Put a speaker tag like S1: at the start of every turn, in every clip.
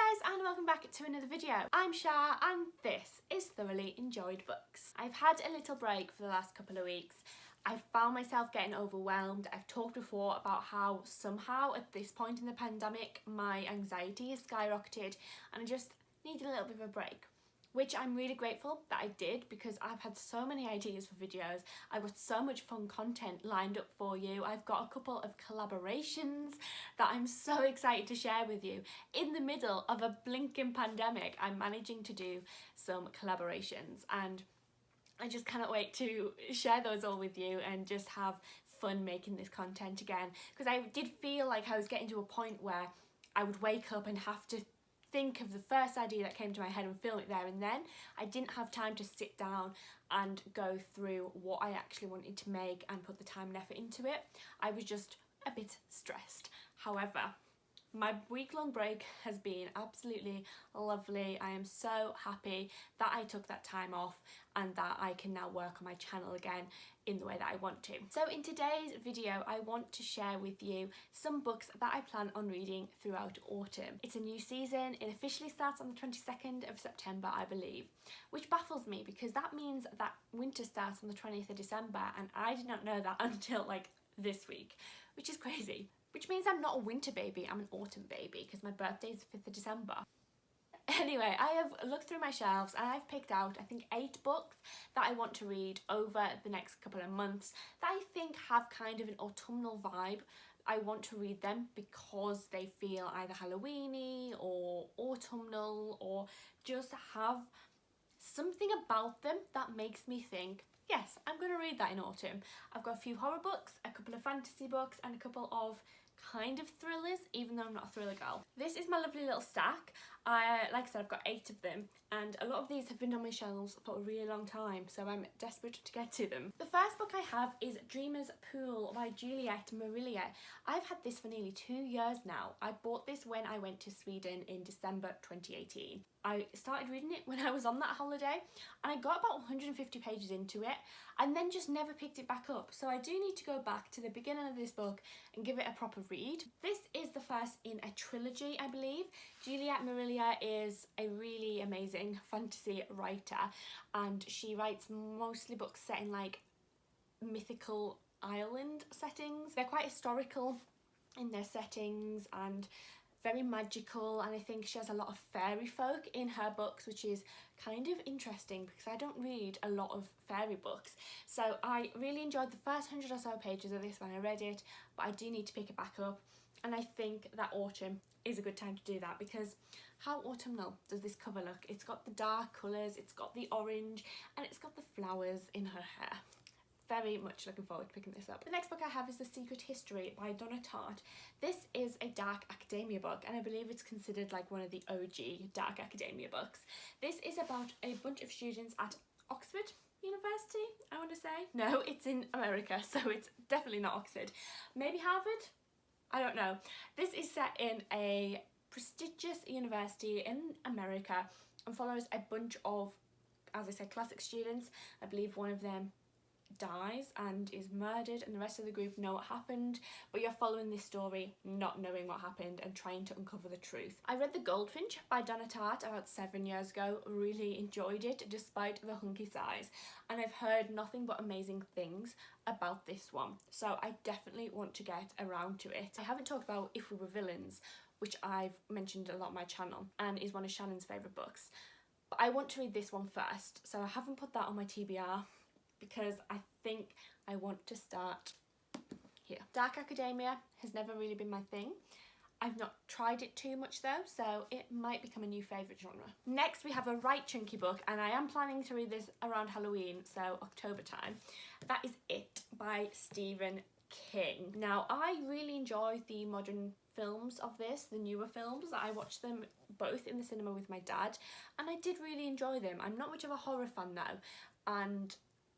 S1: guys, and welcome back to another video. I'm Shah and this is Thoroughly Enjoyed Books. I've had a little break for the last couple of weeks. I've found myself getting overwhelmed. I've talked before about how somehow at this point in the pandemic my anxiety has skyrocketed and I just needed a little bit of a break. Which I'm really grateful that I did, because I've had so many ideas for videos. I've got so much fun content lined up for you. I've got a couple of collaborations that I'm so excited to share with you. In the middle of a blinking pandemic, I'm managing to do some collaborations and I just cannot wait to share those all with you and just have fun making this content again. Because I did feel like I was getting to a point where I would wake up and have to think of the first idea that came to my head and film it there and then. I didn't have time to sit down and go through what I actually wanted to make and put the time and effort into it. I was just a bit stressed. However, my week-long break has been absolutely lovely. I am so happy that I took that time off and that I can now work on my channel again in the way that I want to. So in today's video, I want to share with you some books that I plan on reading throughout autumn. It's a new season. It officially starts on the 22nd of September, I believe, which baffles me because that means that winter starts on the 20th of December and I did not know that until like this week, which is crazy. Which means I'm not a winter baby, I'm an autumn baby because my birthday is the 5th of December. Anyway, I have looked through my shelves and I've picked out, I think, 8 books that I want to read over the next couple of months that I think have kind of an autumnal vibe. I want to read them because they feel either Halloweeny or autumnal or just have something about them that makes me think, yes, I'm going to read that in autumn. I've got a few horror books, a couple of fantasy books and a couple of kind of thrillers, even though I'm not a thriller girl. This is my lovely little stack. Like I said, I've got 8 of them and a lot of these have been on my shelves for a really long time, so I'm desperate to get to them. The first book I have is Dreamer's Pool by Juliet Marillier. I've had this for nearly 2 years now. I bought this when I went to Sweden in December 2018. I started reading it when I was on that holiday and I got about 150 pages into it and then just never picked it back up. So I do need to go back to the beginning of this book and give it a proper read. This is the first in a trilogy, I believe. Juliet Marillier is a really amazing fantasy writer and she writes mostly books set in like mythical island settings. They're quite historical in their settings and very magical, and I think she has a lot of fairy folk in her books, which is kind of interesting because I don't read a lot of fairy books. So I really enjoyed the first 100 or so pages of this when I read it, but I do need to pick it back up, and I think that autumn is a good time to do that because how autumnal does this cover look? It's got the dark colours, it's got the orange, and it's got the flowers in her hair. Very much looking forward to picking this up. The next book I have is The Secret History by Donna Tartt. This is a dark academia book and I believe it's considered like one of the OG dark academia books. This is about a bunch of students at Oxford University, I want to say. No, it's in America, so it's definitely not Oxford. Maybe Harvard? I don't know. This is set in a prestigious university in America and follows a bunch of, as I said, classic students. I believe one of them dies and is murdered and the rest of the group know what happened, but you're following this story not knowing what happened and trying to uncover the truth. I read The Goldfinch by Donna Tartt about 7 years ago, really enjoyed it despite the hunky size, and I've heard nothing but amazing things about this one, so I definitely want to get around to it. I haven't talked about If We Were Villains, which I've mentioned a lot on my channel and is one of Shannon's favourite books, but I want to read this one first, so I haven't put that on my TBR because I think I want to start here. Dark academia has never really been my thing. I've not tried it too much though, so it might become a new favourite genre. Next we have a right chunky book and I am planning to read this around Halloween, so October time. That is It by Stephen King. Now I really enjoy the modern films of this, the newer films. I watched them both in the cinema with my dad and I did really enjoy them. I'm not much of a horror fan though, and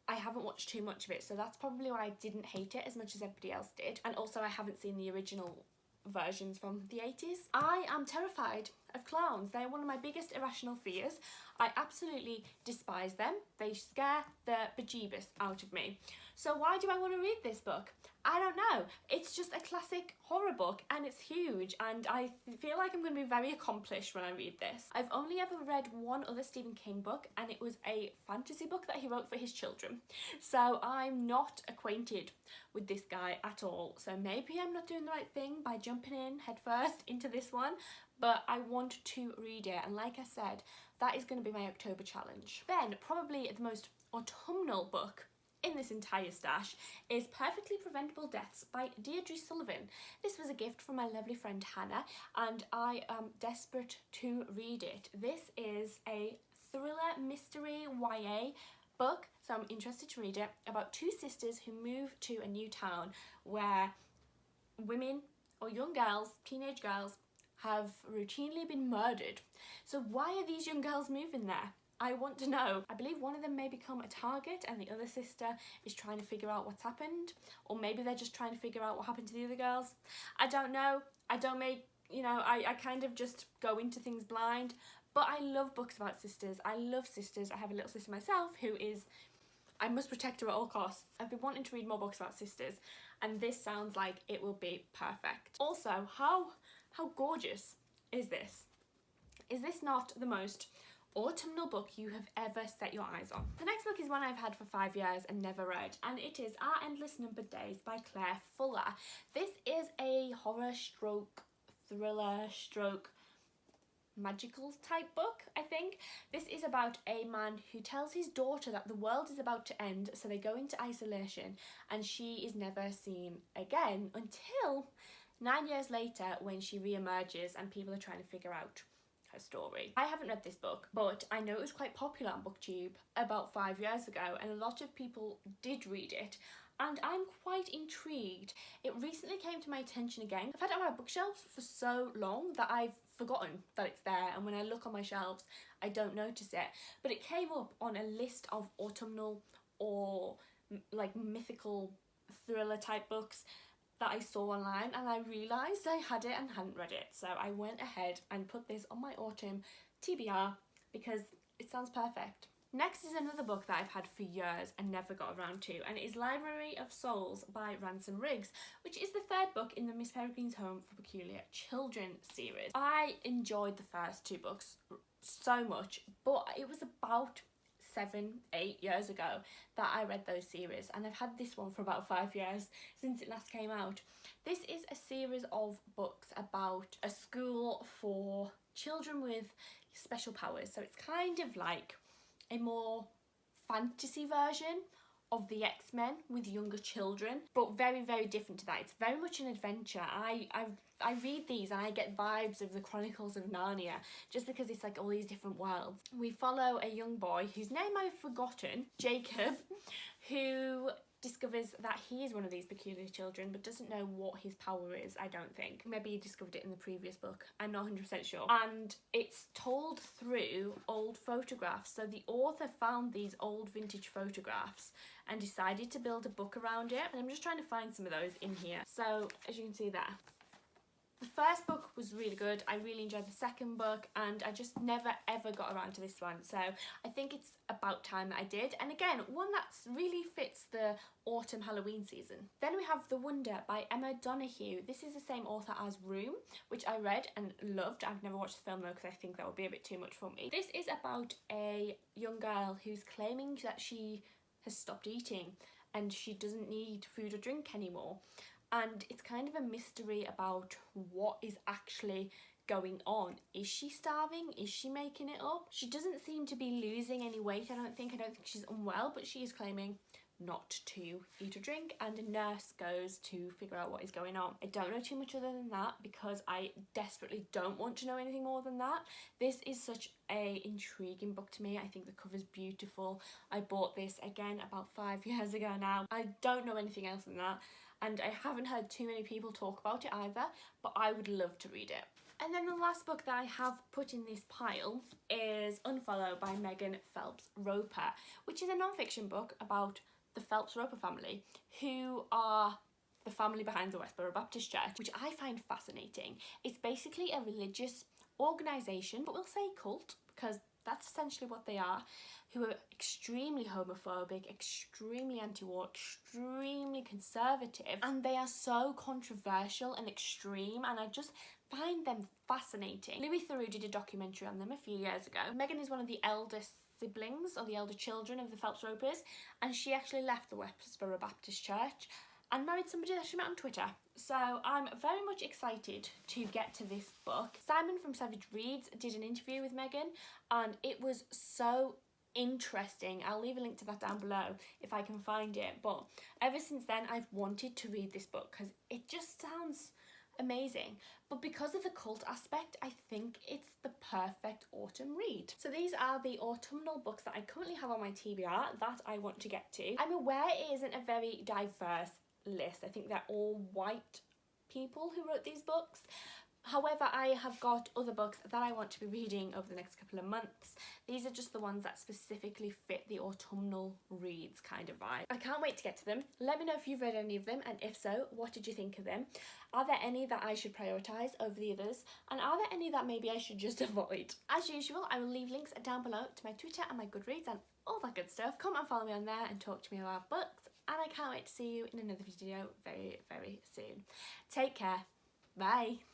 S1: I haven't watched too much of it, so that's probably why I didn't hate it as much as everybody else did. And also I haven't seen the original versions from the 80s. I am terrified of clowns. They're one of my biggest irrational fears. I absolutely despise them. They scare the bejeebus out of me. So why do I want to read this book? I don't know. It's just a classic horror book and it's huge, and I feel like I'm going to be very accomplished when I read this. I've only ever read one other Stephen King book, and it was a fantasy book that he wrote for his children. So I'm not acquainted with this guy at all. So maybe I'm not doing the right thing by jumping in headfirst into this one, but I want to read it, and like I said, that is going to be my October challenge. Then probably the most autumnal book in this entire stash is Perfectly Preventable Deaths by Deirdre Sullivan. This was a gift from my lovely friend Hannah, and I am desperate to read it. This is a thriller mystery YA book, so I'm interested to read it, about two sisters who move to a new town where women or young girls, teenage girls, have routinely been murdered. So why are these young girls moving there? I want to know. I believe one of them may become a target and the other sister is trying to figure out what's happened, or maybe they're just trying to figure out what happened to the other girls. I don't know. I don't make, I kind of just go into things blind, but I love books about sisters. I love sisters. I have a little sister myself who is, I must protect her at all costs. I've been wanting to read more books about sisters, and this sounds like it will be perfect. Also, how gorgeous is this? Is this not the most autumnal book you have ever set your eyes on? The next book is one I've had for 5 years and never read, and it is Our Endless Numbered Days by Claire Fuller. This is a horror stroke thriller stroke magical type book, I think. This is about a man who tells his daughter that the world is about to end, so they go into isolation and she is never seen again until 9 years later when she re-emerges and people are trying to figure out her story. I haven't read this book, but I know it was quite popular on BookTube about 5 years ago, and a lot of people did read it, and I'm quite intrigued. It recently came to my attention again. I've had it on my bookshelves for so long that I've forgotten that it's there, and when I look on my shelves I don't notice it, but it came up on a list of autumnal or like mythical thriller type books that I saw online, and I realised I had it and hadn't read it, so I went ahead and put this on my autumn TBR because it sounds perfect. Next is another book that I've had for years and never got around to, and it is Library of Souls by Ransom Riggs, which is the third book in the Miss Peregrine's Home for Peculiar Children series. I enjoyed the first two books so much, but it was about 7-8 years ago that I read those series, and I've had this one for about 5 years since it last came out. This is a series of books about a school for children with special powers, so it's kind of like a more fantasy version of the X-Men with younger children, but very, very different to that. It's very much an adventure. I read these and I get vibes of the Chronicles of Narnia, just because it's like all these different worlds. We follow a young boy whose name I've forgotten, Jacob, who discovers that he is one of these peculiar children but doesn't know what his power is, I don't think. Maybe he discovered it in the previous book, I'm not 100% sure. And it's told through old photographs, so the author found these old vintage photographs and decided to build a book around it, and I'm just trying to find some of those in here. So as you can see there, the first book was really good. I really enjoyed the second book, and I just never ever got around to this one, so I think it's about time that I did, and again, one that really fits the autumn Halloween season. Then we have The Wonder by Emma Donoghue. This is the same author as Room, which I read and loved. I've never watched the film though because I think that would be a bit too much for me. This is about a young girl who's claiming that she has stopped eating and she doesn't need food or drink anymore. And it's kind of a mystery about what is actually going on. Is she starving? Is she making it up? She doesn't seem to be losing any weight, I don't think she's unwell, but she is claiming not to eat or drink, and a nurse goes to figure out what is going on. I don't know too much other than that because I desperately don't want to know anything more than that. This is such a intriguing book to me. I think the cover's beautiful. I bought this again about 5 years ago now. I don't know anything else than that, and I haven't heard too many people talk about it either, but I would love to read it. And then the last book that I have put in this pile is Unfollow by Megan Phelps Roper, which is a non-fiction book about the Phelps Roper family, who are the family behind the Westboro Baptist Church, which I find fascinating. It's basically a religious organisation, but we'll say cult because that's essentially what they are, who are extremely homophobic, extremely anti-war, extremely conservative, and they are so controversial and extreme, and I just find them fascinating. Louis Theroux did a documentary on them a few years ago. Meghan is one of the eldest siblings or the elder children of the Phelps Ropers, and she actually left the Westboro Baptist Church and married somebody that she met on Twitter. So I'm very much excited to get to this book. Simon from Savage Reads did an interview with Meghan, and it was so interesting. I'll leave a link to that down below if I can find it. But ever since then, I've wanted to read this book because it just sounds amazing. But because of the cult aspect, I think it's the perfect autumn read. So these are the autumnal books that I currently have on my TBR that I want to get to. I'm aware it isn't a very diverse list. I think they're all white people who wrote these books. However, I have got other books that I want to be reading over the next couple of months. These are just the ones that specifically fit the autumnal reads kind of vibe. I can't wait to get to them. Let me know if you've read any of them, and if so, what did you think of them? Are there any that I should prioritise over the others? And are there any that maybe I should just avoid? As usual, I will leave links down below to my Twitter and my Goodreads and all that good stuff. Come and follow me on there and talk to me about books. And I can't wait to see you in another video very, very soon. Take care. Bye.